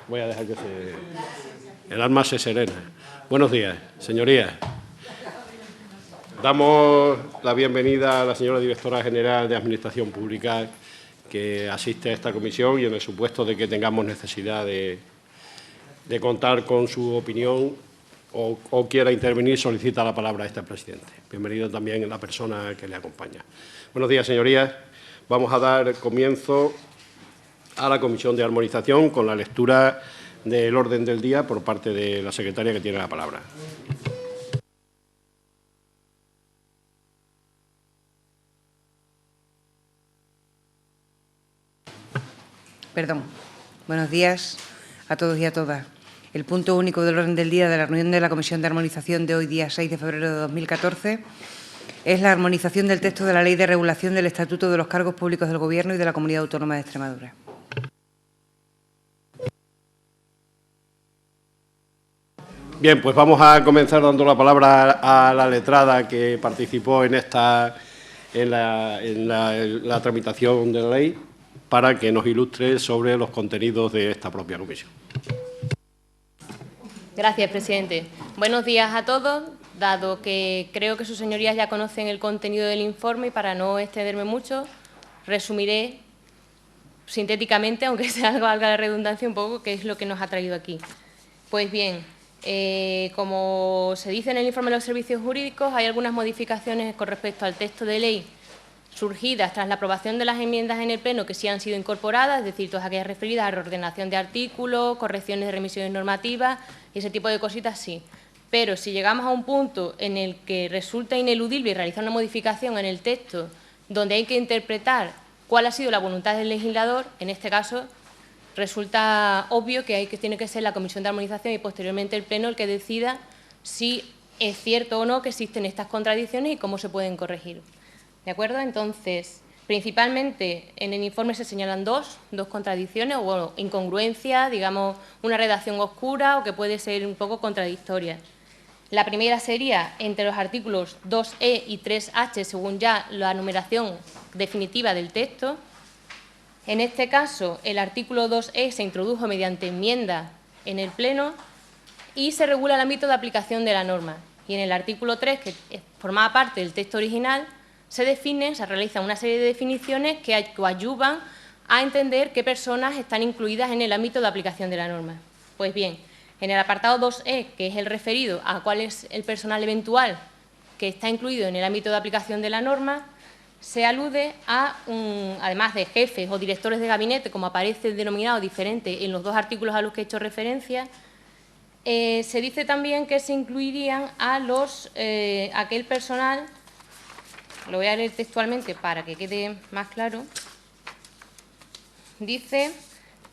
Voy a dejar que el alma se serena. Buenos días, señorías. Damos la bienvenida a la señora Directora General de Administración Pública que asiste a esta comisión y en el supuesto de que tengamos necesidad de contar con su opinión o quiera intervenir, solicita la palabra a este presidente. Bienvenido también la persona que le acompaña. Buenos días, señorías. Vamos a dar comienzo a la Comisión de Armonización con la lectura del orden del día por parte de la secretaria que tiene la palabra. Perdón. Buenos días a todos y a todas. El punto único del orden del día de la reunión de la Comisión de Armonización de hoy, día 6 de febrero de 2014, es la armonización del texto de la Ley de Regulación del Estatuto de los Cargos Públicos del Gobierno y de la Comunidad Autónoma de Extremadura. Bien, pues vamos a comenzar dando la palabra a la letrada que participó en la tramitación de la ley para que nos ilustre sobre los contenidos de esta propia comisión. Gracias, presidente. Buenos días a todos. Dado que creo que sus señorías ya conocen el contenido del informe y para no extenderme mucho, resumiré sintéticamente, aunque sea algo valga la redundancia un poco, qué es lo que nos ha traído aquí. Pues bien, como se dice en el informe de los servicios jurídicos, hay algunas modificaciones con respecto al texto de ley surgidas tras la aprobación de las enmiendas en el Pleno que sí han sido incorporadas, es decir, todas aquellas referidas a reordenación de artículos, correcciones de remisiones normativas y ese tipo de cositas sí. Pero si llegamos a un punto en el que resulta ineludible realizar una modificación en el texto donde hay que interpretar cuál ha sido la voluntad del legislador, en este caso resulta obvio que tiene que ser la Comisión de Armonización y posteriormente el Pleno el que decida si es cierto o no que existen estas contradicciones y cómo se pueden corregir. ¿De acuerdo? Entonces, principalmente en el informe se señalan dos contradicciones o incongruencias, digamos, una redacción oscura o que puede ser un poco contradictoria. La primera sería entre los artículos 2E y 3H, según ya la numeración definitiva del texto. En este caso, el artículo 2E se introdujo mediante enmienda en el Pleno y se regula el ámbito de aplicación de la norma. Y en el artículo 3, que formaba parte del texto original, se realiza una serie de definiciones que ayudan a entender qué personas están incluidas en el ámbito de aplicación de la norma. Pues bien, en el apartado 2E, que es el referido a cuál es el personal eventual que está incluido en el ámbito de aplicación de la norma, se alude a, además de jefes o directores de gabinete, como aparece denominado diferente en los dos artículos a los que he hecho referencia, se dice también que se incluirían a aquel personal. Lo voy a leer textualmente para que quede más claro. Dice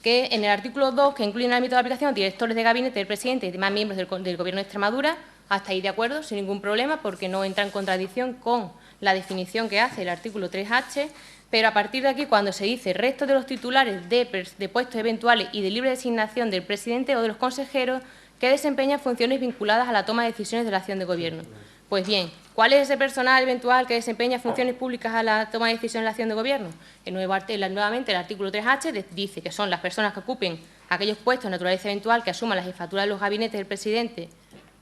que en el artículo 2, que incluye en el ámbito de aplicación directores de gabinete del presidente y demás miembros del Gobierno de Extremadura, hasta ahí de acuerdo, sin ningún problema, porque no entra en contradicción con la definición que hace el artículo 3H, pero a partir de aquí, cuando se dice resto de los titulares de puestos eventuales y de libre designación del presidente o de los consejeros que desempeñan funciones vinculadas a la toma de decisiones de la acción de gobierno. Pues bien, ¿cuál es ese personal eventual que desempeña funciones públicas a la toma de decisiones de la acción de gobierno? Nuevamente, el artículo 3H dice que son las personas que ocupen aquellos puestos de naturaleza eventual que asuman la jefatura de los gabinetes del presidente,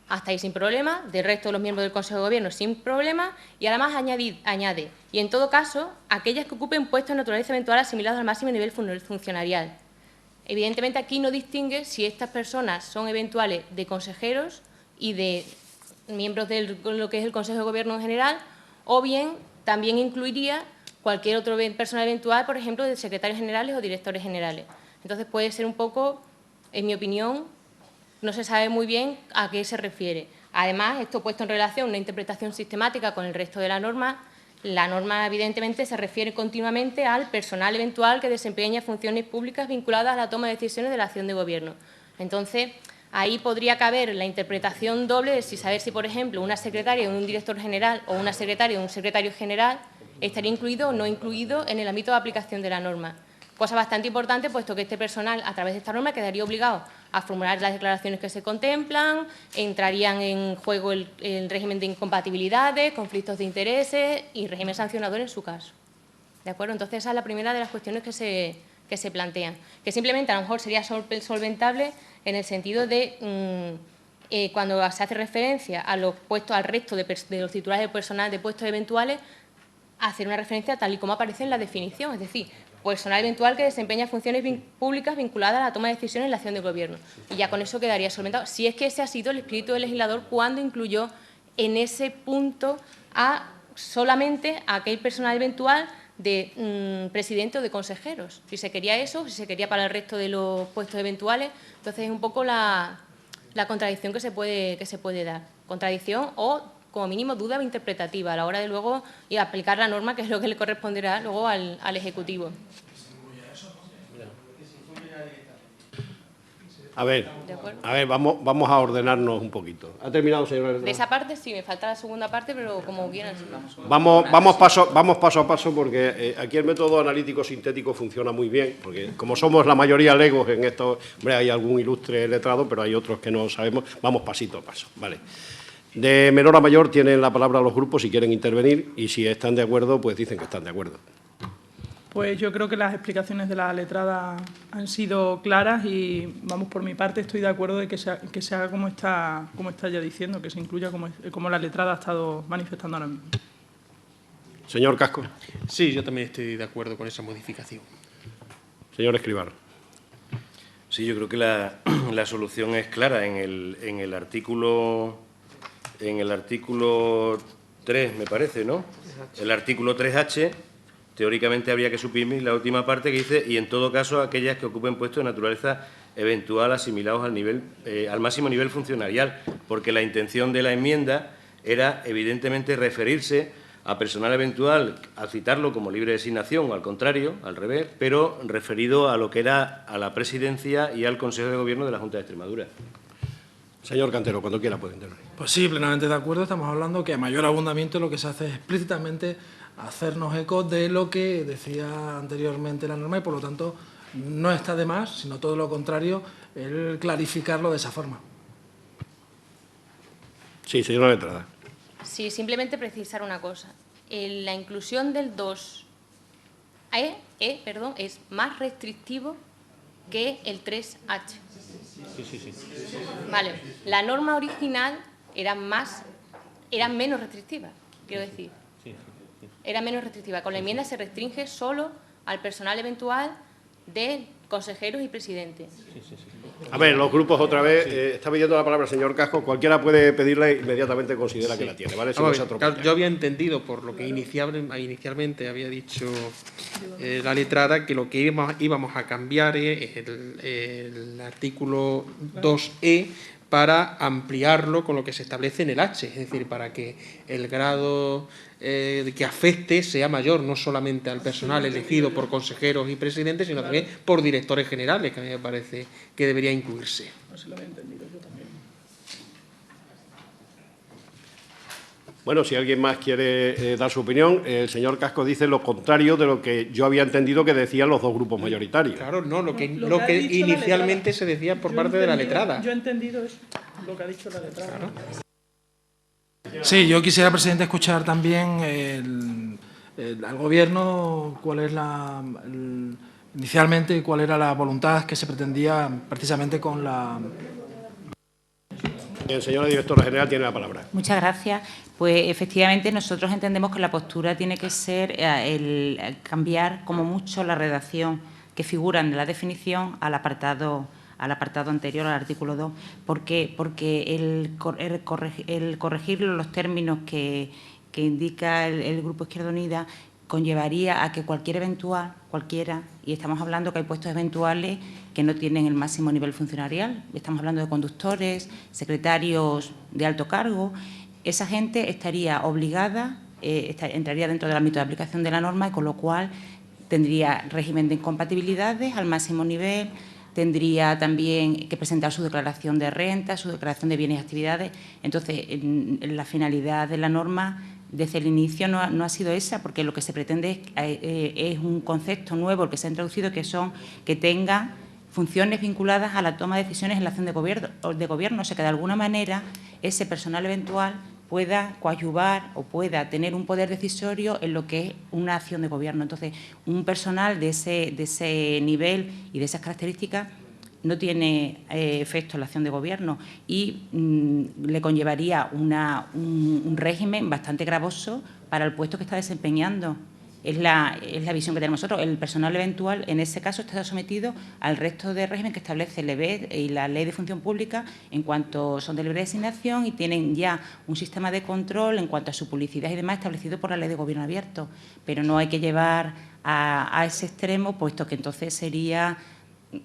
hasta ahí sin problema, del resto de los miembros del Consejo de Gobierno sin problema, y además añade, y en todo caso, aquellas que ocupen puestos de naturaleza eventual asimilados al máximo nivel funcionarial. Evidentemente, aquí no distingue si estas personas son eventuales de consejeros y de miembros de lo que es el Consejo de Gobierno en general, o bien también incluiría cualquier otro personal eventual, por ejemplo, de secretarios generales o directores generales. Entonces, puede ser un poco, en mi opinión, no se sabe muy bien a qué se refiere. Además, esto puesto en relación a una interpretación sistemática con el resto de la norma evidentemente se refiere continuamente al personal eventual que desempeña funciones públicas vinculadas a la toma de decisiones de la acción de gobierno. Entonces, ahí podría caber la interpretación doble de saber si, por ejemplo, una secretaria de un director general o una secretaria de un secretario general estaría incluido o no incluido en el ámbito de aplicación de la norma. Cosa bastante importante, puesto que este personal, a través de esta norma, quedaría obligado a formular las declaraciones que se contemplan, entrarían en juego el régimen de incompatibilidades, conflictos de intereses y régimen sancionador en su caso. ¿De acuerdo? Entonces, esa es la primera de las cuestiones que que se plantean, que simplemente a lo mejor sería solventable en el sentido de cuando se hace referencia a los puestos, al resto de los titulares de personal de puestos eventuales, hacer una referencia tal y como aparece en la definición, es decir, personal eventual que desempeña funciones públicas vinculadas a la toma de decisiones en la acción de gobierno. Y ya con eso quedaría solventado. Si es que ese ha sido el espíritu del legislador cuando incluyó en ese punto solamente a aquel personal eventual de presidente o de consejeros. Si se quería eso, si se quería para el resto de los puestos eventuales, entonces es un poco la contradicción que se puede dar. Contradicción o, como mínimo, duda interpretativa a la hora de luego aplicar la norma, que es lo que le corresponderá luego al Ejecutivo. A ver, vamos a ordenarnos un poquito. ¿Ha terminado, señora? De esa parte sí, me falta la segunda parte, pero como quieran. Vamos paso a paso, porque aquí el método analítico sintético funciona muy bien, porque como somos la mayoría legos en esto, hombre, hay algún ilustre letrado, pero hay otros que no sabemos. Vamos pasito a paso, ¿vale? De menor a mayor tienen la palabra los grupos si quieren intervenir, y si están de acuerdo, pues dicen que están de acuerdo. Pues yo creo que las explicaciones de la letrada han sido claras y, vamos, por mi parte estoy de acuerdo de que se haga como está ya diciendo, que se incluya como la letrada ha estado manifestando ahora mismo. Señor Casco. Sí, yo también estoy de acuerdo con esa modificación. Señor Escribano. Sí, yo creo que la solución es clara. En el artículo 3, me parece, ¿no? El artículo 3H, teóricamente habría que suprimir la última parte que dice y en todo caso aquellas que ocupen puestos de naturaleza eventual asimilados al máximo nivel funcionarial, porque la intención de la enmienda era evidentemente referirse a personal eventual, al citarlo como libre designación o al contrario, al revés, pero referido a lo que era a la presidencia y al Consejo de Gobierno de la Junta de Extremadura. Señor Cantero, cuando quiera puede intervenir. Pues sí, plenamente de acuerdo. Estamos hablando que a mayor abundamiento lo que se hace es explícitamente hacernos eco de lo que decía anteriormente la norma y, por lo tanto, no está de más, sino todo lo contrario, el clarificarlo de esa forma. Sí, señora Letrada. Sí, simplemente precisar una cosa. La inclusión del 2E es más restrictivo que el 3H. Sí. Vale, la norma original era menos restrictiva, quiero decir. Era menos restrictiva. Con la enmienda se restringe solo al personal eventual de consejeros y presidentes. A ver, los grupos otra vez. Está pidiendo la palabra el señor Casco. Cualquiera puede pedirla e inmediatamente considera que la tiene, ¿vale? Yo había entendido, por lo que inicialmente había dicho la letrada, que lo que íbamos a cambiar es el artículo 2E para ampliarlo con lo que se establece en el H, es decir, para que el grado que afecte sea mayor, no solamente al personal elegido por consejeros y presidentes, sino también por directores generales, que a mí me parece que debería incluirse. Así lo había entendido yo también. Bueno, si alguien más quiere dar su opinión, el señor Casco dice lo contrario de lo que yo había entendido que decían los dos grupos mayoritarios. Claro, no, lo que inicialmente se decía por parte de la letrada. Yo he entendido eso, lo que ha dicho la letrada. Claro. Sí, yo quisiera, presidente, escuchar también al Gobierno inicialmente cuál era la voluntad que se pretendía precisamente con la... Señora directora general, tiene la palabra. Muchas gracias. Pues efectivamente nosotros entendemos que la postura tiene que ser el cambiar como mucho la redacción que figura en la definición al apartado anterior, al artículo 2. ¿Por qué? Porque el corregir los términos que indica el Grupo Izquierda Unida conllevaría a que cualquiera, y estamos hablando que hay puestos eventuales que no tienen el máximo nivel funcionarial, estamos hablando de conductores, secretarios de alto cargo, esa gente estaría obligada, entraría dentro del ámbito de aplicación de la norma y con lo cual tendría régimen de incompatibilidades al máximo nivel, tendría también que presentar su declaración de renta, su declaración de bienes y actividades. Entonces, la finalidad de la norma desde el inicio no ha sido esa, porque lo que se pretende es un concepto nuevo, el que se ha introducido, que tenga funciones vinculadas a la toma de decisiones en la acción de gobierno. O sea, que de alguna manera ese personal eventual pueda coadyuvar o pueda tener un poder decisorio en lo que es una acción de gobierno. Entonces, un personal de ese nivel y de esas características no tiene efecto en la acción de gobierno y le conllevaría un régimen bastante gravoso para el puesto que está desempeñando. Es la visión que tenemos nosotros. El personal eventual, en ese caso, está sometido al resto de régimen que establece el EBED y la Ley de Función Pública en cuanto son de libre designación y tienen ya un sistema de control en cuanto a su publicidad y demás establecido por la Ley de Gobierno Abierto. Pero no hay que llevar a ese extremo, puesto que entonces sería...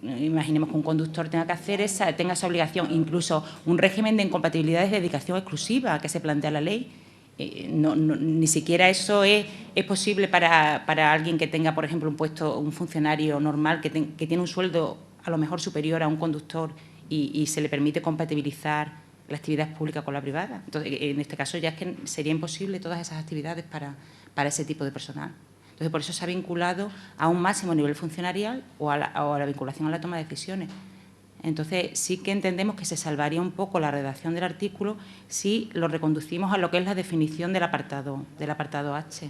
Imaginemos que un conductor tenga esa obligación, incluso un régimen de incompatibilidades de dedicación exclusiva que se plantea la ley. Ni siquiera eso es posible para alguien que tenga, por ejemplo, un funcionario normal que tiene un sueldo a lo mejor superior a un conductor y se le permite compatibilizar la actividad pública con la privada. Entonces, en este caso ya es que sería imposible todas esas actividades para ese tipo de personal. Entonces, por eso se ha vinculado a un máximo nivel funcionarial o a la vinculación a la toma de decisiones. Entonces, sí que entendemos que se salvaría un poco la redacción del artículo si lo reconducimos a lo que es la definición del apartado H.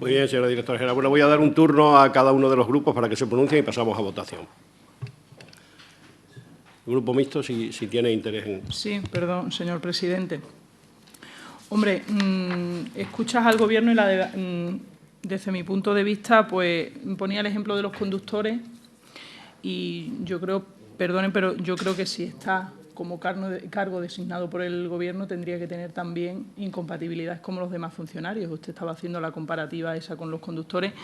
Muy bien, señora directora general. Bueno, voy a dar un turno a cada uno de los grupos para que se pronuncien y pasamos a votación. El grupo mixto, si tiene interés en... Sí, perdón, señor presidente. Hombre, escuchas al Gobierno y desde mi punto de vista, pues ponía el ejemplo de los conductores y yo creo, perdonen, pero yo creo que si está como cargo designado por el Gobierno tendría que tener también incompatibilidades como los demás funcionarios. Usted estaba haciendo la comparativa esa con los conductores.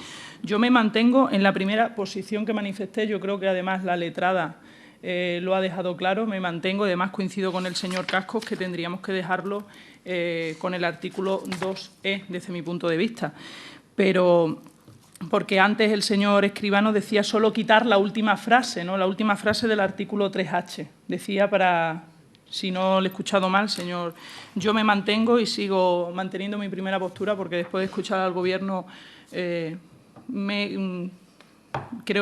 Yo me mantengo en la primera posición que manifesté. Yo creo que además la letrada lo ha dejado claro. Me mantengo, además coincido con el señor Cascos que tendríamos que dejarlo con el artículo 2E desde mi punto de vista. Pero porque antes el señor Escribano decía solo quitar la última frase, ¿no? La última frase del artículo 3H. Decía para, si no le he escuchado mal, señor, yo me mantengo y sigo manteniendo mi primera postura porque después de escuchar al Gobierno creo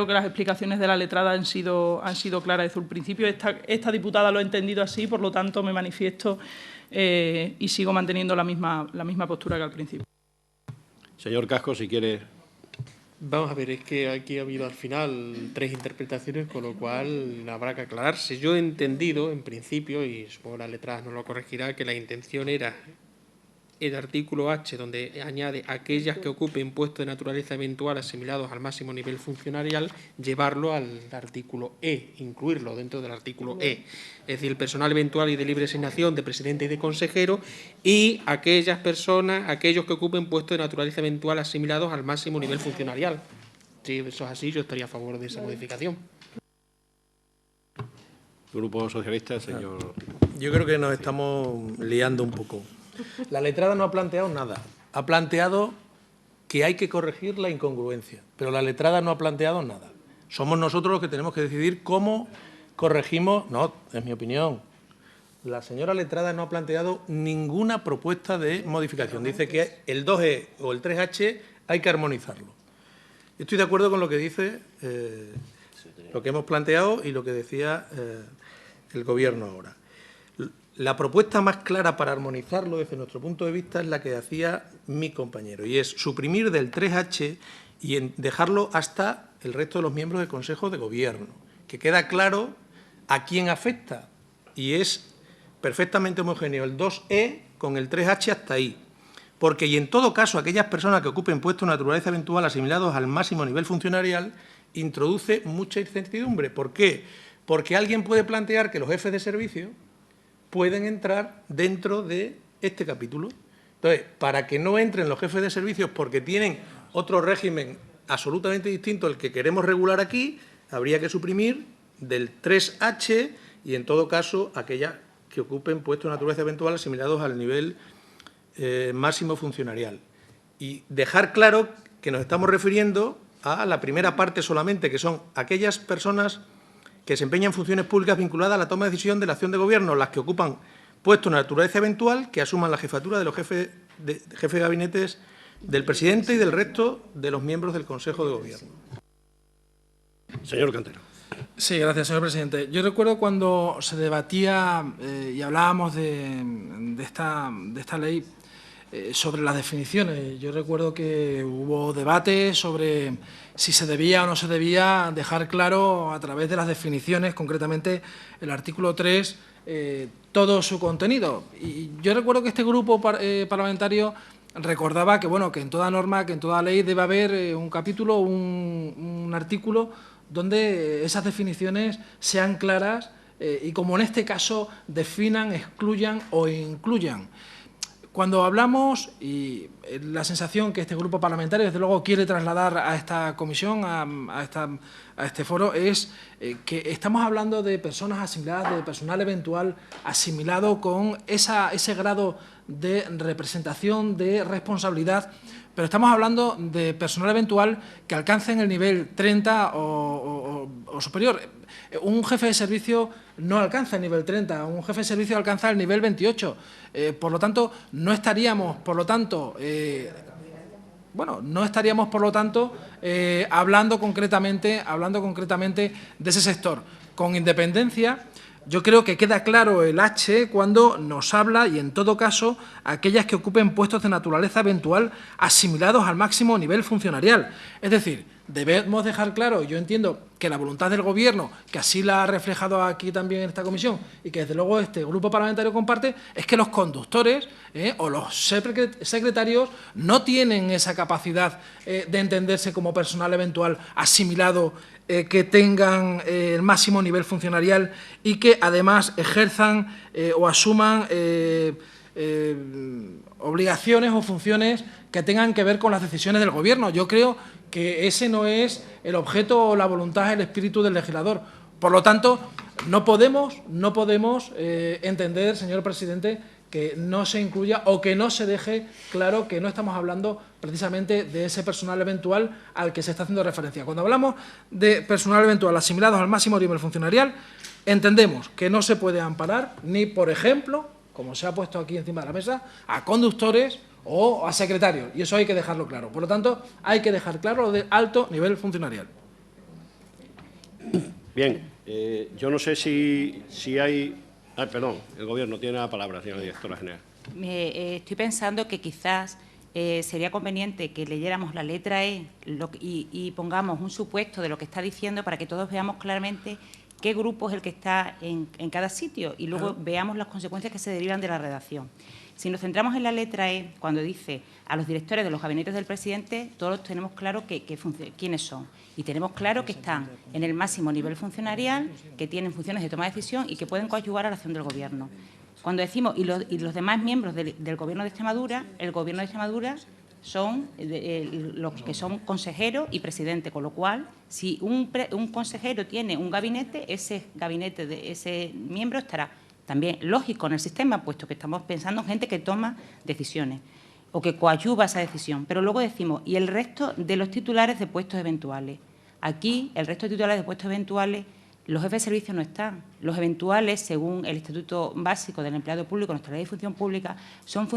que las explicaciones de la letrada han sido claras desde el principio. Esta diputada lo ha entendido así, por lo tanto me manifiesto y sigo manteniendo la misma postura que al principio. Señor Casco, si quiere... Vamos a ver, es que aquí ha habido al final 3 interpretaciones, con lo cual habrá que aclararse. Yo he entendido, en principio, y supongo que la letrada no lo corregirá, que la intención era el artículo H, donde añade aquellas que ocupen puestos de naturaleza eventual asimilados al máximo nivel funcionarial, llevarlo al artículo E, incluirlo dentro del artículo E. Es decir, el personal eventual y de libre designación de presidente y de consejero y aquellas personas, aquellos que ocupen puestos de naturaleza eventual asimilados al máximo nivel funcionarial. Si eso es así, yo estaría a favor de esa modificación. Grupo Socialista, señor... Yo creo que nos estamos liando un poco. La letrada no ha planteado nada. Ha planteado que hay que corregir la incongruencia, pero la letrada no ha planteado nada. Somos nosotros los que tenemos que decidir cómo corregimos... No, es mi opinión. La señora letrada no ha planteado ninguna propuesta de modificación. Dice que el 2E o el 3H hay que armonizarlo. Estoy de acuerdo con lo que dice, lo que hemos planteado y lo que decía el Gobierno ahora. La propuesta más clara para armonizarlo desde nuestro punto de vista es la que hacía mi compañero, y es suprimir del 3H y dejarlo hasta el resto de los miembros del Consejo de Gobierno, que queda claro a quién afecta, y es perfectamente homogéneo el 2E con el 3H hasta ahí. Porque, y en todo caso, aquellas personas que ocupen puestos de naturaleza eventual asimilados al máximo nivel funcionarial, introduce mucha incertidumbre. ¿Por qué? Porque alguien puede plantear que los jefes de servicio pueden entrar dentro de este capítulo. Entonces, para que no entren los jefes de servicios porque tienen otro régimen absolutamente distinto al que queremos regular aquí, habría que suprimir del 3H y, en todo caso, aquellas que ocupen puestos de naturaleza eventual asimilados al nivel máximo funcionarial. Y dejar claro que nos estamos refiriendo a la primera parte solamente, que son aquellas personas que desempeñan funciones públicas vinculadas a la toma de decisión de la acción de gobierno, las que ocupan puestos de naturaleza eventual, que asuman la jefatura de los jefes de gabinetes del presidente y del resto de los miembros del Consejo de Gobierno. Señor Cantero. Sí, gracias, señor presidente. Yo recuerdo cuando se debatía y hablábamos de esta ley sobre las definiciones. Yo recuerdo que hubo debate sobre si se debía o no se debía dejar claro a través de las definiciones, concretamente el artículo 3, todo su contenido. Y yo recuerdo que este grupo parlamentario recordaba que, bueno, que en toda norma, que en toda ley debe haber un capítulo, un artículo donde esas definiciones sean claras y, como en este caso, definan, excluyan o incluyan. Cuando hablamos, y la sensación que este grupo parlamentario, desde luego, quiere trasladar a esta comisión, a este foro, es que estamos hablando de personas asimiladas, de personal eventual asimilado con ese grado de representación, de responsabilidad, pero estamos hablando de personal eventual que alcancen el nivel 30 o superior. Un jefe de servicio no alcanza el nivel 30, un jefe de servicio alcanza el nivel 28. Por lo tanto, no estaríamos, hablando concretamente de ese sector. Con independencia, yo creo que queda claro el H cuando nos habla, y en todo caso, aquellas que ocupen puestos de naturaleza eventual asimilados al máximo nivel funcionarial. Es decir, debemos dejar claro, yo entiendo que la voluntad del Gobierno, que así la ha reflejado aquí también en esta comisión y que desde luego este grupo parlamentario comparte, es que los conductores o los secretarios no tienen esa capacidad de entenderse como personal eventual asimilado, que tengan el máximo nivel funcionarial y que además ejerzan o asuman obligaciones o funciones que tengan que ver con las decisiones del Gobierno. Yo creo que ese no es el objeto o la voluntad, el espíritu del legislador. Por lo tanto, no podemos entender, señor presidente, que no se incluya o que no se deje claro que no estamos hablando precisamente de ese personal eventual al que se está haciendo referencia. Cuando hablamos de personal eventual asimilados al máximo nivel funcionarial, entendemos que no se puede amparar ni, por ejemplo, como se ha puesto aquí encima de la mesa, a conductores o a secretarios. Y eso hay que dejarlo claro. Por lo tanto, hay que dejar claro lo de alto nivel funcionarial. Bien, yo no sé si hay... perdón, el Gobierno tiene la palabra, señora directora general. Estoy pensando que quizás sería conveniente que leyéramos la letra E y pongamos un supuesto de lo que está diciendo para que todos veamos claramente qué grupo es el que está en cada sitio y luego veamos las consecuencias que se derivan de la redacción. Si nos centramos en la letra E, cuando dice a los directores de los gabinetes del presidente, todos tenemos claro quiénes son. Y tenemos claro que están en el máximo nivel funcionarial, que tienen funciones de toma de decisión y que pueden coadyuvar a la acción del Gobierno. Cuando decimos, y los demás miembros del Gobierno de Extremadura, el Gobierno de Extremadura son los que son consejeros y presidente, con lo cual, si un consejero tiene un gabinete, ese gabinete de ese miembro estará también lógico en el sistema, puesto que estamos pensando en gente que toma decisiones o que coadyuva esa decisión. Pero luego decimos, y el resto de los titulares de puestos eventuales. Aquí, el resto de titulares de puestos eventuales, los jefes de servicio no están. Los eventuales, según el Estatuto Básico del Empleado Público, nuestra Ley de Función Pública, son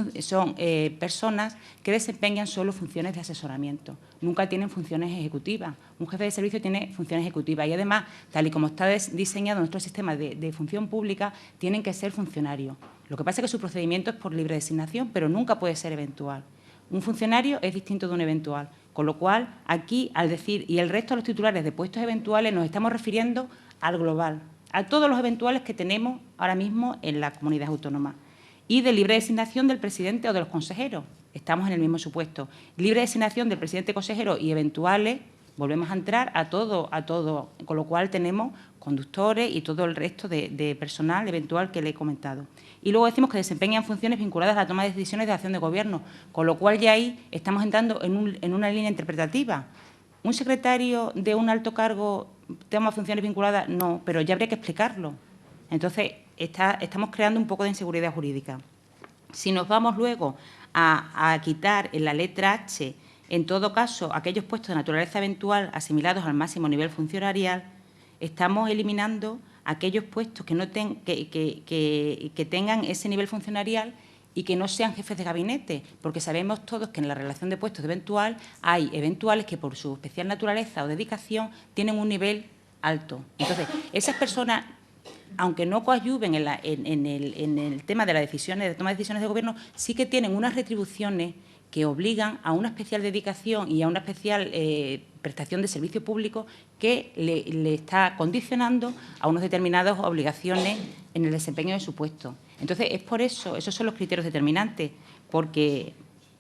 personas que desempeñan solo funciones de asesoramiento. Nunca tienen funciones ejecutivas. Un jefe de servicio tiene funciones ejecutivas y, además, tal y como está diseñado nuestro sistema de función pública, tienen que ser funcionarios. Lo que pasa es que su procedimiento es por libre designación, pero nunca puede ser eventual. Un funcionario es distinto de un eventual. Con lo cual, aquí, al decir, y el resto de los titulares de puestos eventuales, nos estamos refiriendo al global, a todos los eventuales que tenemos ahora mismo en la comunidad autónoma. Y de libre designación del presidente o de los consejeros. Estamos en el mismo supuesto. Libre designación del presidente, consejero y eventuales, volvemos a entrar a todo, con lo cual tenemos conductores y todo el resto de personal eventual que le he comentado. Y luego decimos que desempeñan funciones vinculadas a la toma de decisiones de acción de Gobierno, con lo cual ya ahí estamos entrando en una línea interpretativa. ¿Un secretario de un alto cargo toma funciones vinculadas? No, pero ya habría que explicarlo. Entonces, estamos creando un poco de inseguridad jurídica. Si nos vamos luego a quitar en la letra H, en todo caso, aquellos puestos de naturaleza eventual asimilados al máximo nivel funcionarial, estamos eliminando aquellos puestos que tengan ese nivel funcionarial y que no sean jefes de gabinete, porque sabemos todos que en la relación de puestos de eventual hay eventuales que por su especial naturaleza o dedicación tienen un nivel alto. Entonces, esas personas, aunque no coadyuven en el tema de las decisiones, de toma de decisiones de gobierno, sí que tienen unas retribuciones que obligan a una especial dedicación y a una especial prestación de servicio público que le está condicionando a unas determinadas obligaciones en el desempeño de su puesto. Entonces, es por eso, esos son los criterios determinantes, porque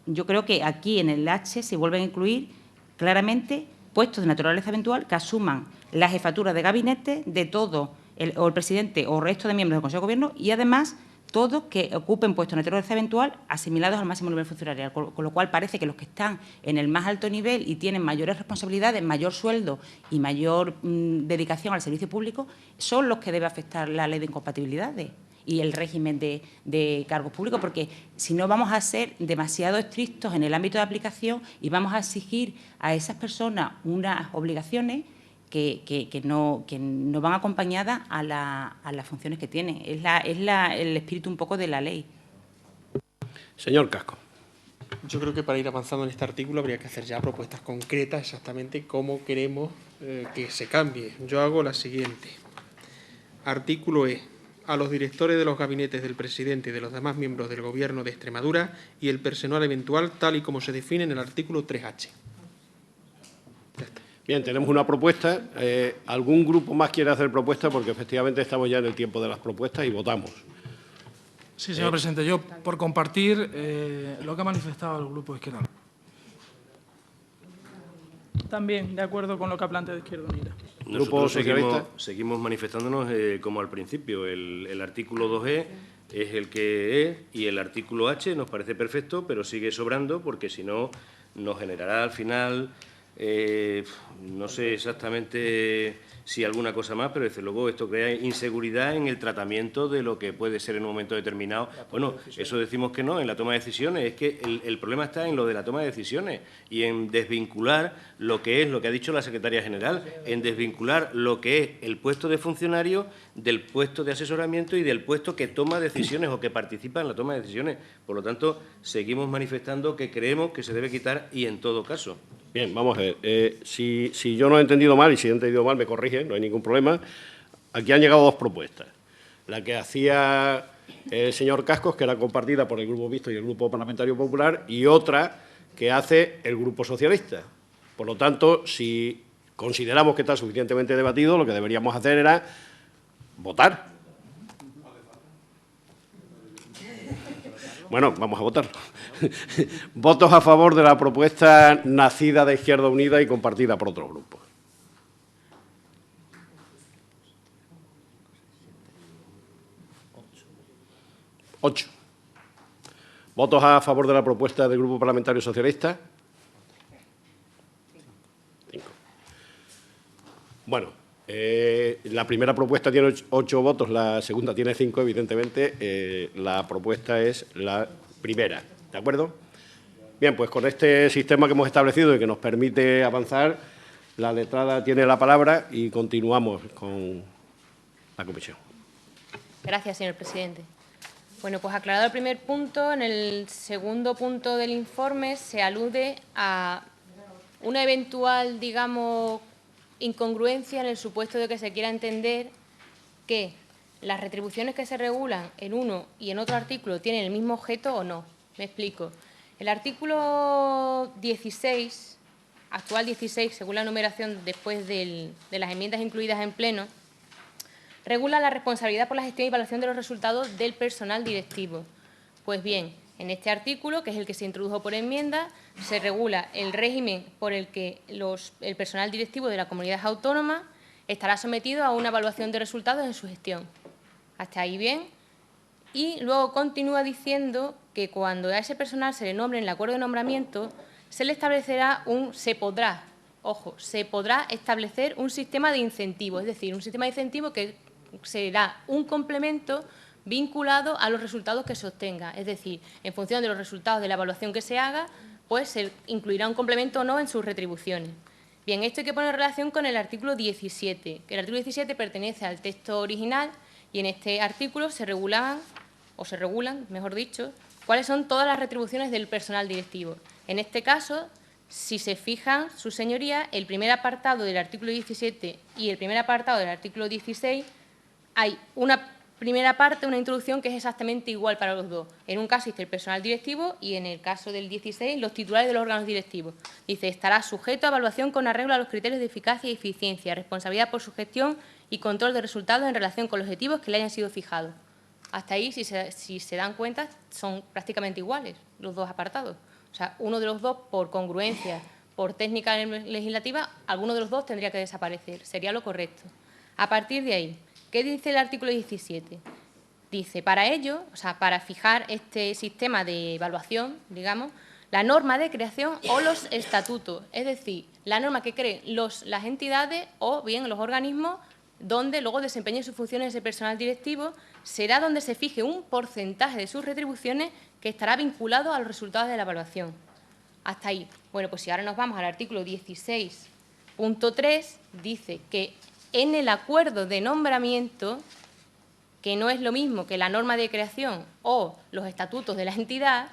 yo creo que aquí en el H se vuelven a incluir claramente puestos de naturaleza eventual que asuman la jefatura de gabinete de todo o el presidente o el resto de miembros del Consejo de Gobierno y, además, todos que ocupen puestos de naturaleza eventual asimilados al máximo nivel funcionarial, con lo cual parece que los que están en el más alto nivel y tienen mayores responsabilidades, mayor sueldo y mayor dedicación al servicio público son los que debe afectar la ley de incompatibilidades y el régimen de cargos públicos, porque si no vamos a ser demasiado estrictos en el ámbito de aplicación y vamos a exigir a esas personas unas obligaciones que no van acompañadas a las funciones que tienen. Es el espíritu un poco de la ley. Señor Casco. Yo creo que para ir avanzando en este artículo habría que hacer ya propuestas concretas exactamente cómo queremos que se cambie. Yo hago la siguiente. Artículo E. A los directores de los gabinetes del presidente y de los demás miembros del Gobierno de Extremadura y el personal eventual tal y como se define en el artículo 3H. Ya está. Bien, tenemos una propuesta. ¿Algún grupo más quiere hacer propuesta? Porque efectivamente estamos ya en el tiempo de las propuestas y votamos. Sí, señor presidente. Yo, por compartir lo que ha manifestado el Grupo Izquierda. También de acuerdo con lo que ha planteado Izquierda Unida. Grupo Socialista. Seguimos manifestándonos como al principio. El artículo 2E es el que es y el artículo H nos parece perfecto, pero sigue sobrando porque si no nos generará al final... no sé exactamente si alguna cosa más, pero desde luego esto crea inseguridad en el tratamiento de lo que puede ser en un momento determinado. Bueno, eso decimos que no, en la toma de decisiones. Es que el problema está en lo de la toma de decisiones y en desvincular lo que es, lo que ha dicho la Secretaria General, en desvincular lo que es el puesto de funcionario del puesto de asesoramiento y del puesto que toma decisiones o que participa en la toma de decisiones. Por lo tanto, seguimos manifestando que creemos que se debe quitar y en todo caso. Bien, vamos a ver. Si yo no he entendido mal, y si he entendido mal me corrigen, no hay ningún problema. Aquí han llegado dos propuestas. La que hacía el señor Cascos, que era compartida por el Grupo Mixto y el Grupo Parlamentario Popular, y otra que hace el Grupo Socialista. Por lo tanto, si consideramos que está suficientemente debatido, lo que deberíamos hacer era votar. Bueno, vamos a votar. Votos a favor de la propuesta nacida de Izquierda Unida y compartida por otros grupos. 8. ¿Votos a favor de la propuesta del Grupo Parlamentario Socialista? 5. Bueno, la primera propuesta tiene 8 votos, la segunda tiene 5, evidentemente. La propuesta es la primera, ¿de acuerdo? Bien, pues con este sistema que hemos establecido y que nos permite avanzar, la letrada tiene la palabra y continuamos con la comisión. Gracias, señor presidente. Bueno, pues aclarado el primer punto, en el segundo punto del informe se alude a una eventual, digamos, incongruencia en el supuesto de que se quiera entender que las retribuciones que se regulan en uno y en otro artículo tienen el mismo objeto o no. Me explico. El artículo 16, actual 16, según la numeración después de las enmiendas incluidas en pleno, regula la responsabilidad por la gestión y evaluación de los resultados del personal directivo. Pues bien, en este artículo, que es el que se introdujo por enmienda, se regula el régimen por el que el personal directivo de la comunidad autónoma estará sometido a una evaluación de resultados en su gestión. Hasta ahí bien. Y luego continúa diciendo que cuando a ese personal se le nombre en el acuerdo de nombramiento, se le establecerá se podrá establecer un sistema de incentivo, es decir, un sistema de incentivo que será un complemento vinculado a los resultados que se obtenga. Es decir, en función de los resultados de la evaluación que se haga, pues se incluirá un complemento o no en sus retribuciones. Bien, esto hay que poner en relación con el artículo 17, que el artículo 17 pertenece al texto original y en este artículo se regulan, mejor dicho, cuáles son todas las retribuciones del personal directivo. En este caso, Si se fijan, sus señorías, el primer apartado del artículo 17 y el primer apartado del artículo 16, hay una primera parte, una introducción que es exactamente igual para los dos. En un caso dice el personal directivo y en el caso del 16 los titulares de los órganos directivos. Dice, estará sujeto a evaluación con arreglo a los criterios de eficacia y eficiencia, responsabilidad por su gestión y control de resultados en relación con los objetivos que le hayan sido fijados. Hasta ahí, si se dan cuenta, son prácticamente iguales los dos apartados. O sea, uno de los dos, por congruencia, por técnica legislativa, alguno de los dos tendría que desaparecer. Sería lo correcto. A partir de ahí, ¿qué dice el artículo 17? Dice, para ello, o sea, para fijar este sistema de evaluación, digamos, la norma de creación o los estatutos, es decir, la norma que creen las entidades o bien los organismos donde luego desempeñen sus funciones ese personal directivo, será donde se fije un porcentaje de sus retribuciones que estará vinculado a los resultados de la evaluación. Hasta ahí. Bueno, pues si ahora nos vamos al artículo 16.3, dice que en el acuerdo de nombramiento, que no es lo mismo que la norma de creación o los estatutos de la entidad,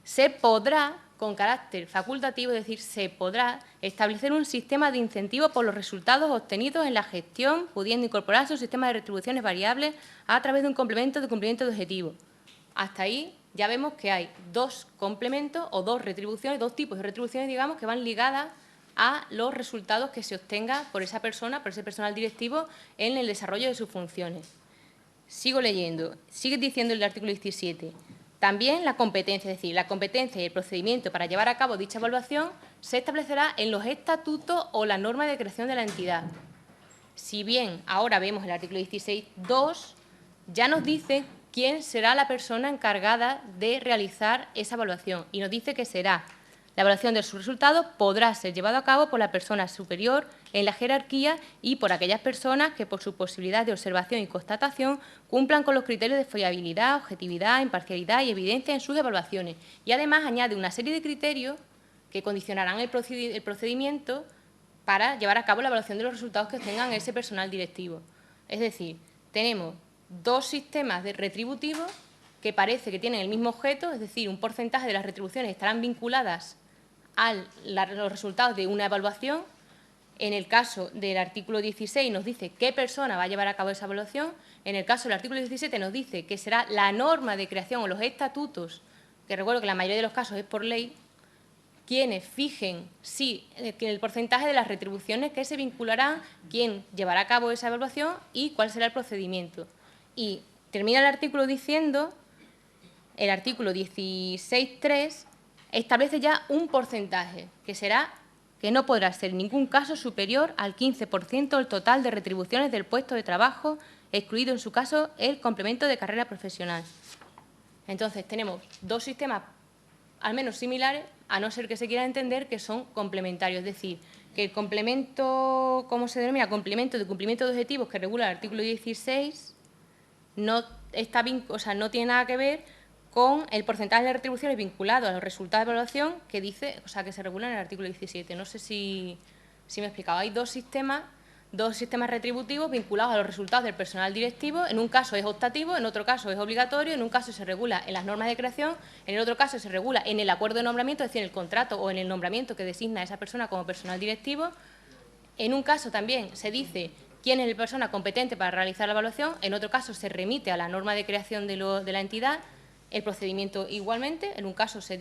se podrá, con carácter facultativo, es decir, se podrá establecer un sistema de incentivo por los resultados obtenidos en la gestión, pudiendo incorporarse un sistema de retribuciones variables a través de un complemento de cumplimiento de objetivos. Hasta ahí ya vemos que hay dos complementos o dos retribuciones, dos tipos de retribuciones, digamos, que van ligadas a los resultados que se obtenga por esa persona, por ese personal directivo, en el desarrollo de sus funciones. Sigo leyendo. Sigue diciendo el artículo 17. También la competencia, es decir, la competencia y el procedimiento para llevar a cabo dicha evaluación se establecerá en los estatutos o la norma de creación de la entidad. Si bien ahora vemos el artículo 16.2, ya nos dice quién será la persona encargada de realizar esa evaluación y nos dice que será la evaluación de sus resultados podrá ser llevada a cabo por la persona superior en la jerarquía y por aquellas personas que, por su posibilidad de observación y constatación, cumplan con los criterios de fiabilidad, objetividad, imparcialidad y evidencia en sus evaluaciones. Y además añade una serie de criterios que condicionarán el procedimiento para llevar a cabo la evaluación de los resultados que obtengan ese personal directivo. Es decir, tenemos dos sistemas de retributivos que parece que tienen el mismo objeto, es decir, un porcentaje de las retribuciones estarán vinculadas a los resultados de una evaluación. En el caso del artículo 16 nos dice qué persona va a llevar a cabo esa evaluación. En el caso del artículo 17 nos dice que será la norma de creación o los estatutos, que recuerdo que en la mayoría de los casos es por ley, quienes fijen el porcentaje de las retribuciones que se vincularán, quién llevará a cabo esa evaluación y cuál será el procedimiento. Y termina el artículo diciendo, el artículo 16.3 establece ya un porcentaje, que no podrá ser en ningún caso superior al 15% del total de retribuciones del puesto de trabajo, excluido en su caso el complemento de carrera profesional. Entonces, tenemos dos sistemas al menos similares, a no ser que se quiera entender que son complementarios, es decir, que el complemento, ¿cómo se denomina? Complemento de cumplimiento de objetivos que regula el artículo 16 no tiene nada que ver con el porcentaje de retribuciones vinculado a los resultados de evaluación que dice, que se regula en el artículo 17. No sé si me he explicado. Hay dos sistemas retributivos vinculados a los resultados del personal directivo. En un caso es optativo, en otro caso es obligatorio, en un caso se regula en las normas de creación, en el otro caso se regula en el acuerdo de nombramiento, es decir, en el contrato o en el nombramiento que designa a esa persona como personal directivo. En un caso también se dice quién es la persona competente para realizar la evaluación, en otro caso se remite a la norma de creación de la entidad. El procedimiento igualmente, en un caso se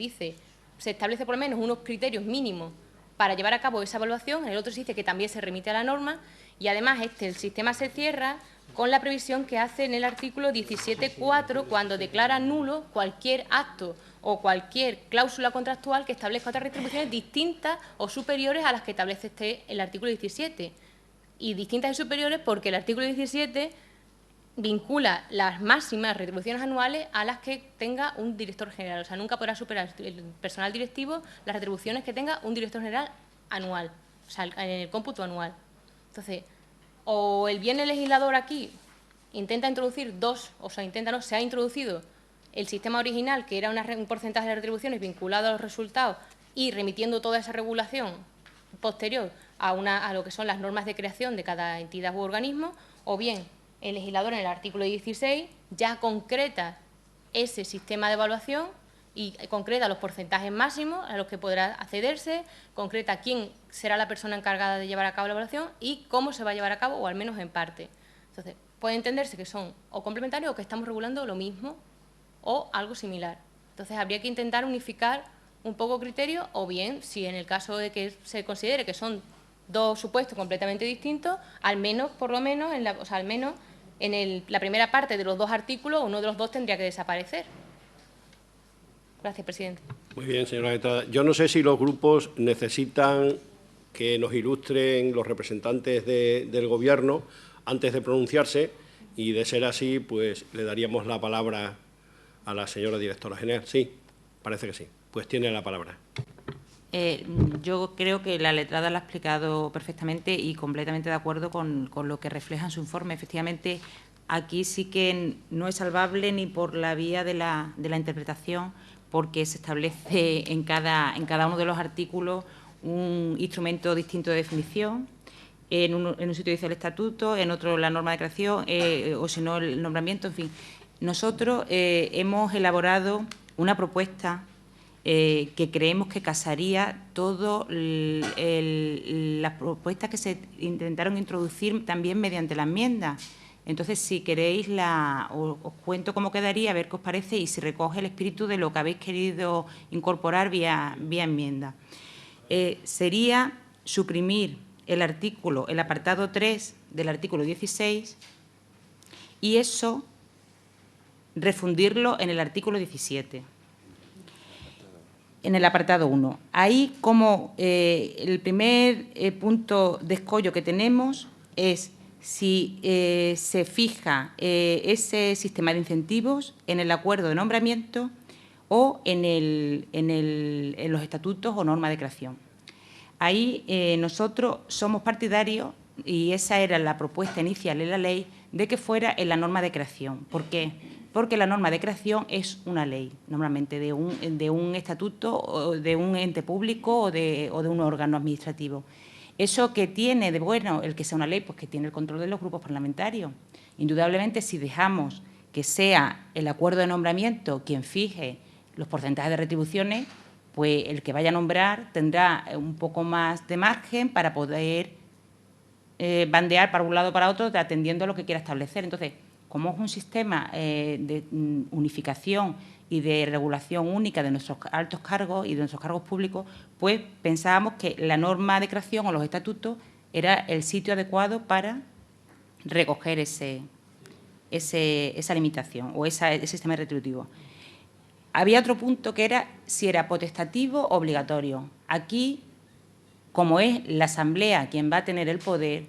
establece por lo menos unos criterios mínimos para llevar a cabo esa evaluación, en el otro se dice que también se remite a la norma y además el sistema se cierra con la previsión que hace en el artículo 17.4 cuando declara nulo cualquier acto o cualquier cláusula contractual que establezca otras retribuciones distintas o superiores a las que establece el artículo 17. Y distintas y superiores porque el artículo 17 vincula las máximas retribuciones anuales a las que tenga un director general. O sea, nunca podrá superar el personal directivo las retribuciones que tenga un director general anual, o sea, en el cómputo anual. Entonces, o el legislador aquí intenta introducir se ha introducido el sistema original, que era un porcentaje de retribuciones vinculado a los resultados y remitiendo toda esa regulación posterior a lo que son las normas de creación de cada entidad u organismo, o bien el legislador en el artículo 16 ya concreta ese sistema de evaluación y concreta los porcentajes máximos a los que podrá accederse, concreta quién será la persona encargada de llevar a cabo la evaluación y cómo se va a llevar a cabo, o al menos en parte. Entonces, puede entenderse que son o complementarios o que estamos regulando lo mismo o algo similar. Entonces, habría que intentar unificar un poco criterios, o bien, si en el caso de que se considere que son dos supuestos completamente distintos, al menos, por lo menos, al menos en la primera parte de los dos artículos, uno de los dos tendría que desaparecer. Gracias, presidente. Muy bien, señora letrada. Yo no sé si los grupos necesitan que nos ilustren los representantes del Gobierno antes de pronunciarse, y de ser así, pues le daríamos la palabra a la señora directora general. Sí, parece que sí. Pues tiene la palabra. Yo creo que la letrada lo ha explicado perfectamente y completamente de acuerdo con lo que refleja en su informe. Efectivamente, aquí sí que no es salvable ni por la vía de la interpretación, porque se establece en cada uno de los artículos un instrumento distinto de definición. En un sitio dice el estatuto, en otro la norma de creación, o si no el nombramiento, en fin. Nosotros hemos elaborado una propuesta que creemos que casaría todas las propuestas que se intentaron introducir también mediante la enmienda. Entonces, si queréis, os cuento cómo quedaría, a ver qué os parece y si recoge el espíritu de lo que habéis querido incorporar vía enmienda. Sería suprimir el apartado 3 del artículo 16 y eso refundirlo en el artículo 17. En el apartado 1. Ahí, como el primer punto de escollo que tenemos es si se fija ese sistema de incentivos en el acuerdo de nombramiento o en los estatutos o norma de creación. Ahí nosotros somos partidarios, y esa era la propuesta inicial en la ley, de que fuera en la norma de creación. ¿Por qué? Porque la norma de creación es una ley, normalmente de un estatuto, o de un ente público o de un órgano administrativo. ¿Eso que tiene de bueno el que sea una ley? Pues que tiene el control de los grupos parlamentarios. Indudablemente, si dejamos que sea el acuerdo de nombramiento quien fije los porcentajes de retribuciones, pues el que vaya a nombrar tendrá un poco más de margen para poder bandear para un lado o para otro, atendiendo a lo que quiera establecer. Entonces, como es un sistema de unificación y de regulación única de nuestros altos cargos y de nuestros cargos públicos, pues pensábamos que la norma de creación o los estatutos era el sitio adecuado para recoger esa limitación o ese sistema retributivo. Había otro punto que era si era potestativo o obligatorio. Aquí, como es la Asamblea quien va a tener el poder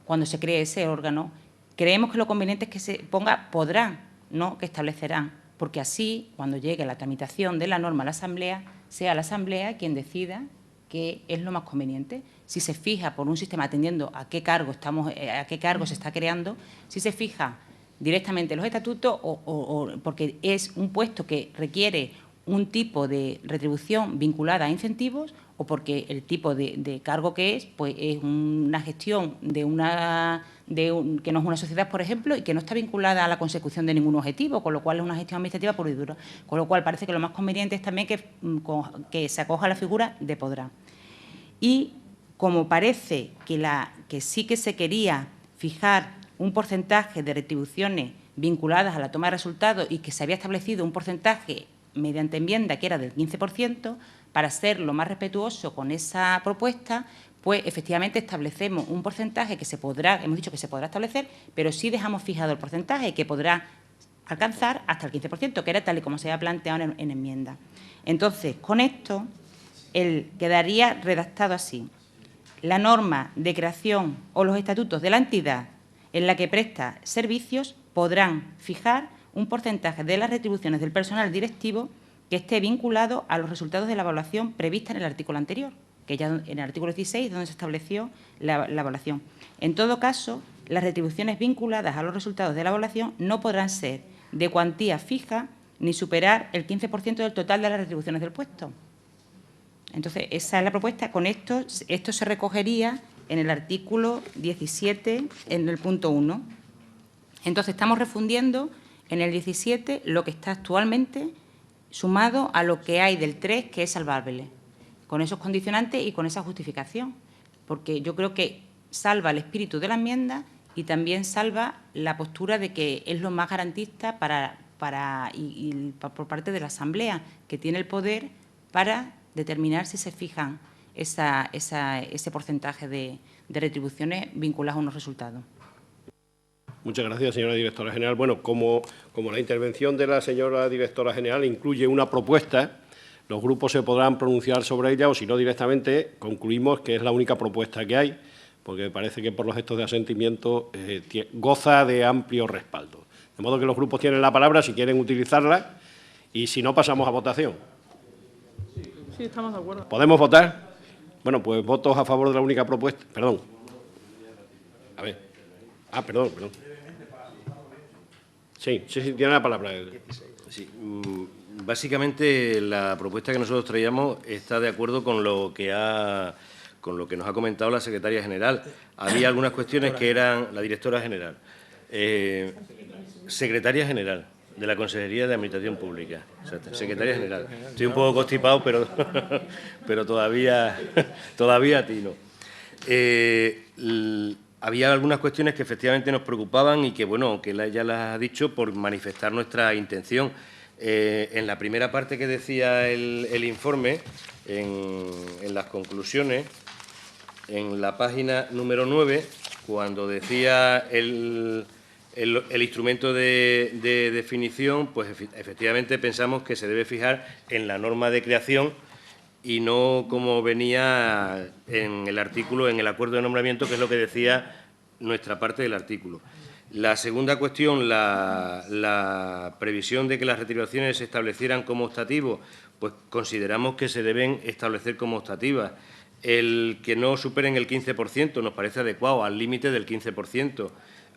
cuando se cree ese órgano, creemos que lo conveniente es que se ponga podrán, no que establecerán, porque así, cuando llegue la tramitación de la norma a la Asamblea, sea la Asamblea quien decida qué es lo más conveniente. Si se fija por un sistema atendiendo a qué cargo se está creando, si se fija directamente en los estatutos o porque es un puesto que requiere un tipo de retribución vinculada a incentivos, o porque el tipo de cargo que es, pues es una gestión que no es una sociedad, por ejemplo, y que no está vinculada a la consecución de ningún objetivo, con lo cual es una gestión administrativa pura y dura. Con lo cual parece que lo más conveniente es también que se acoja a la figura de podrá. Y como parece que sí que se quería fijar un porcentaje de retribuciones vinculadas a la toma de resultados y que se había establecido un porcentaje mediante enmienda que era del 15%, para ser lo más respetuoso con esa propuesta, pues efectivamente establecemos un porcentaje que hemos dicho que se podrá establecer, pero sí dejamos fijado el porcentaje que podrá alcanzar hasta el 15%, que era tal y como se había planteado en enmienda. Entonces, con esto, quedaría redactado así: la norma de creación o los estatutos de la entidad en la que presta servicios podrán fijar un porcentaje de las retribuciones del personal directivo que esté vinculado a los resultados de la evaluación prevista en el artículo anterior, que ya en el artículo 16 donde se estableció la evaluación. En todo caso, las retribuciones vinculadas a los resultados de la evaluación no podrán ser de cuantía fija ni superar el 15% del total de las retribuciones del puesto. Entonces, esa es la propuesta. Con esto se recogería en el artículo 17, en el punto 1. Entonces, estamos refundiendo en el 17 lo que está actualmente sumado a lo que hay del 3, que es salvable, con esos condicionantes y con esa justificación, porque yo creo que salva el espíritu de la enmienda y también salva la postura de que es lo más garantista por parte de la Asamblea, que tiene el poder para determinar si se fijan ese porcentaje de retribuciones vinculadas a unos resultados. Muchas gracias, señora directora general. Bueno, como la intervención de la señora directora general incluye una propuesta, los grupos se podrán pronunciar sobre ella o, si no, directamente concluimos que es la única propuesta que hay, porque parece que por los gestos de asentimiento goza de amplio respaldo. De modo que los grupos tienen la palabra si quieren utilizarla y, si no, pasamos a votación. Sí, estamos de acuerdo. ¿Podemos votar? Bueno, pues votos a favor de la única propuesta. Perdón. A ver. Perdón. Sí, tiene la palabra. Sí, básicamente la propuesta que nosotros traíamos está de acuerdo con lo que nos ha comentado la secretaria general. Había algunas cuestiones que eran la directora general, secretaria general de la Consejería de Administración Pública, exacto, secretaria general. Estoy un poco constipado, pero todavía atino. Había algunas cuestiones que efectivamente nos preocupaban y que, bueno, que ella las ha dicho por manifestar nuestra intención. En la primera parte que decía el informe, en las conclusiones, en la página número 9, cuando decía el instrumento de definición, pues efectivamente pensamos que se debe fijar en la norma de creación y no como venía en el artículo, en el acuerdo de nombramiento, que es lo que decía nuestra parte del artículo. La segunda cuestión, la previsión de que las retribuciones se establecieran como optativo, pues consideramos que se deben establecer como optativas. El que no superen el 15% nos parece adecuado, al límite del 15%.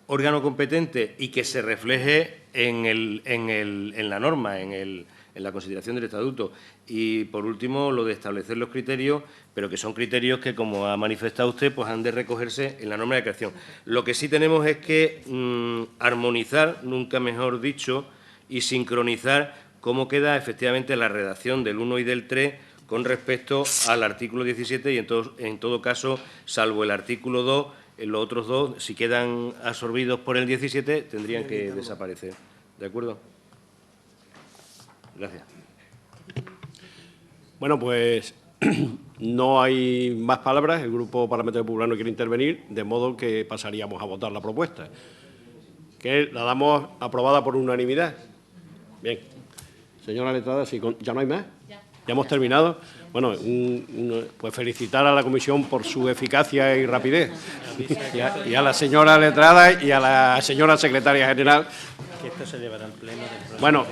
Órgano competente y que se refleje en la norma, en la consideración del Estatuto. Y, por último, lo de establecer los criterios, pero que son criterios que, como ha manifestado usted, pues han de recogerse en la norma de creación. Lo que sí tenemos es que armonizar, nunca mejor dicho, y sincronizar cómo queda efectivamente la redacción del 1 y del 3 con respecto al artículo 17 y, en todo caso, salvo el artículo 2, los otros dos, si quedan absorbidos por el 17, tendrían que desaparecer. ¿De acuerdo? Gracias. Bueno, pues no hay más palabras. El Grupo Parlamentario Popular no quiere intervenir, de modo que pasaríamos a votar la propuesta, que la damos aprobada por unanimidad. Bien. Señora letrada, ¿ya no hay más? Ya hemos terminado. Bueno, pues felicitar a la comisión por su eficacia y rapidez. Y a la señora letrada y a la señora secretaria general. Que esto se llevará al pleno del próximo. Bueno,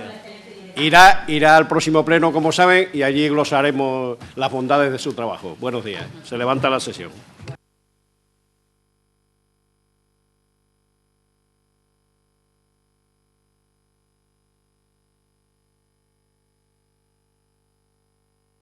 irá al próximo pleno, como saben, y allí glosaremos las bondades de su trabajo. Buenos días. Se levanta la sesión.